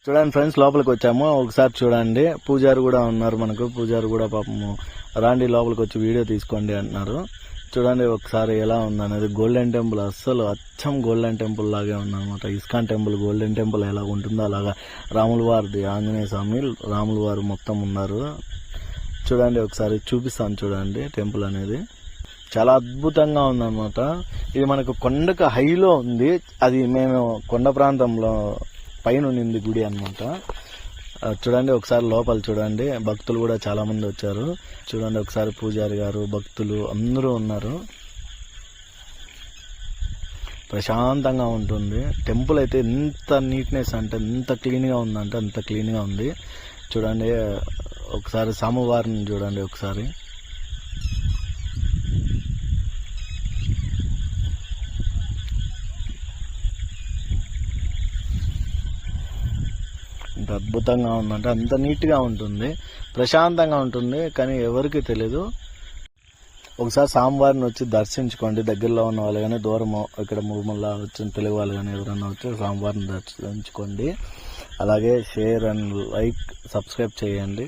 చూడండి ఫ్రెండ్స్, లోపలికి వచ్చాము. ఒకసారి చూడండి, పూజారి కూడా ఉన్నారు మనకు. పూజారి కూడా పాపము రాండి లోపలికి వచ్చి వీడియో తీసుకోండి అంటున్నారు. చూడండి ఒకసారి ఎలా ఉందనేది. గోల్డెన్ టెంపుల్ అస్సలు అచ్చం గోల్డెన్ టెంపుల్ లాగే ఉందన్నమాట. ఇస్కాన్ టెంపుల్ గోల్డెన్ టెంపుల్ ఎలా ఉంటుందో అలాగా రాముల వారిది, ఆంజనేయ స్వామి, రాముల వారు మొత్తం ఉన్నారు. చూడండి ఒకసారి చూపిస్తాను. చూడండి టెంపుల్ అనేది చాలా అద్భుతంగా ఉందన్నమాట. ఇది మనకు కొండకు హైలో ఉంది. అది మేము కొండ ప్రాంతంలో పైన ఉంది గుడి అన్నమాట. చూడండి ఒకసారి లోపల చూడండి, భక్తులు కూడా చాలా మంది వచ్చారు. చూడండి ఒకసారి పూజారి గారు, భక్తులు అందరూ ఉన్నారు. ప్రశాంతంగా ఉంటుంది. టెంపుల్ అయితే ఎంత నీట్నెస్ అంటే ఎంత క్లీన్గా ఉందంటే అంత క్లీన్గా ఉంది. చూడండి ఒకసారి స్వామివారిని చూడండి ఒకసారి. ఎంత అద్భుతంగా ఉందంటే అంత నీట్గా ఉంటుంది, ప్రశాంతంగా ఉంటుంది. కానీ ఎవరికి తెలీదు. ఒకసారి స్వామివారిని వచ్చి దర్శించుకోండి. దగ్గరలో ఉన్న వాళ్ళు కానీ, దూరం ఇక్కడ మూమల్లా వచ్చిన తెలుగు వాళ్ళు కానీ ఎవరైనా వచ్చి స్వామివారిని దర్శించుకోండి. అలాగే షేర్ అండ్ లైక్, సబ్స్క్రైబ్ చేయండి.